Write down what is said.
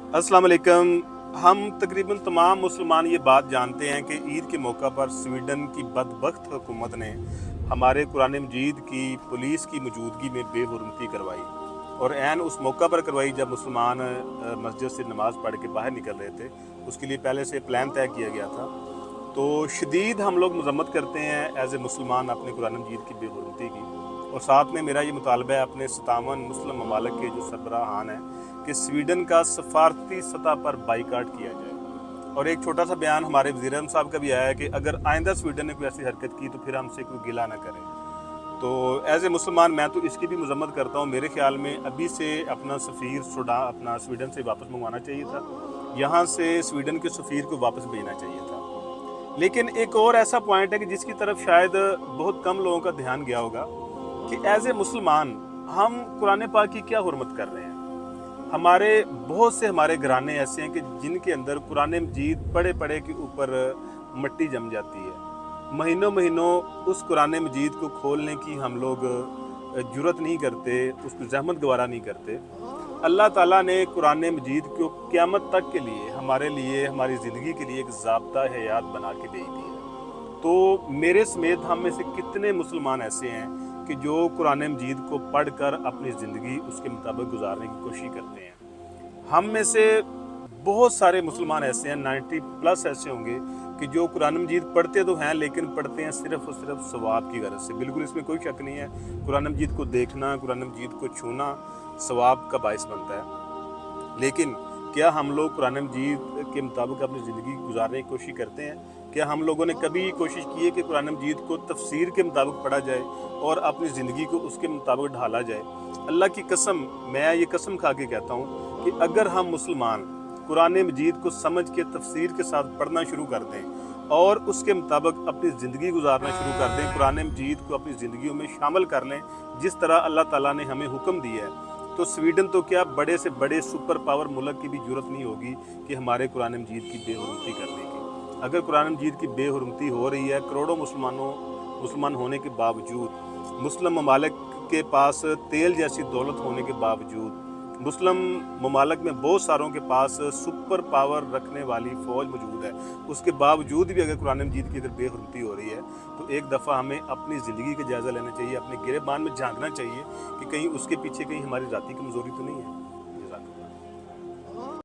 अस्सलाम वालेकुम। हम तकरीबन तमाम मुसलमान ये बात जानते हैं कि ईद के मौका पर स्वीडन की बदबख्त हुकूमत ने हमारे कुरान मजीद की पुलिस की मौजूदगी में बेहुरमती करवाई, और ऐन उस मौका पर करवाई जब मुसलमान मस्जिद से नमाज़ पढ़ के बाहर निकल रहे थे। उसके लिए पहले से प्लान तय किया गया था। तो शदीद हम लोग मजम्मत करते हैं एज ए मुसलमान अपने कुरान मजीद की बेहुरमती की, और साथ में मेरा ये मुतालबा है अपने 57 मुस्लिम ममालिक के जो सरबराहान हैं कि स्वीडन का सफारती सतह पर बाइकाट किया जाए। और एक छोटा सा बयान हमारे वज़ीर आज़म साहब का भी आया है कि अगर आइंदा स्वीडन ने कोई ऐसी हरकत की तो फिर हमसे कोई गिला ना करे। तो एज ए मुसलमान मैं तो इसकी भी मजम्मत करता हूँ। मेरे ख्याल में अभी से अपना सफ़ीर अपना स्वीडन से वापस मंगवाना चाहिए था, यहाँ से स्वीडन के सफ़ीर को वापस भेजना चाहिए था। लेकिन एक और ऐसा पॉइंट है कि जिसकी तरफ शायद बहुत कम लोगों का ध्यान गया होगा कि एज ए मुसलमान हम कुरान पाक की क्या हुर्मत कर रहे हैं। हमारे बहुत से हमारे घराने ऐसे हैं कि जिनके अंदर कुरान मजीद पढ़े पढ़े के ऊपर मिट्टी जम जाती है। महीनों महीनों उस कुरान मजीद को खोलने की हम लोग जुर्रत नहीं करते, उसको जहमत गवारा नहीं करते। अल्लाह ताला ने कुरान मजीद को क़यामत तक के लिए हमारी ज़िंदगी के लिए एक ज़ाब्ता हयात बना के दे दी है। तो मेरे समेत हम में से कितने मुसलमान ऐसे हैं कि जो कुरान मजीद को पढ़ कर अपनी ज़िंदगी उसके मुताबिक गुजारने की कोशिश करते हैं। हम में से बहुत सारे मुसलमान ऐसे हैं, 90+ ऐसे होंगे कि जो कुरान मजीद पढ़ते तो हैं लेकिन पढ़ते हैं सिर्फ़ और सिर्फ सवाब की गरज से। बिल्कुल इसमें कोई शक नहीं है, कुरान मजीद को देखना, कुरान मजीद को छूना सवाब का बायस बनता है। लेकिन क्या हम लोग कुरान मजीद के मुताबिक अपनी ज़िंदगी गुजारने की कोशिश करते हैं? क्या हम लोगों ने कभी कोशिश की है कि कुरान मजीद को तफसीर के मुताबिक पढ़ा जाए और अपनी ज़िंदगी को उसके मुताबिक ढाला जाए? अल्लाह की कसम, मैं ये कसम खा के कहता हूँ कि अगर हम मुसलमान कुरान मजीद को समझ के तफसीर के साथ पढ़ना शुरू कर दें और उसके मुताबिक अपनी ज़िंदगी गुजारना शुरू कर दें, कुरान मजीद को अपनी ज़िंदगियों में शामिल कर लें जिस तरह अल्लाह ताला ने हमें हुक्म दिया है, तो स्वीडन तो क्या बड़े से बड़े सुपर पावर मुल्क की भी जरूरत नहीं होगी कि हमारे कुरान मजीद की बेहुरमती करने की। अगर कुरान मजीद की बेहुरमती हो रही है, करोड़ों मुसलमान होने के बावजूद, मुस्लिम ममालिक के पास तेल जैसी दौलत होने के बावजूद, मुस्लिम ममालिक में बहुत सारों के पास सुपर पावर रखने वाली फ़ौज मौजूद है, उसके बावजूद भी अगर कुरान मजीद की अगर बेहुरमती हो रही है तो एक दफ़ा हमें अपनी ज़िंदगी का जायज़ा लेना चाहिए, अपने गिरेबान में झांकना चाहिए कि कहीं उसके पीछे कहीं हमारी ज़ाती कमज़ोरी तो नहीं है।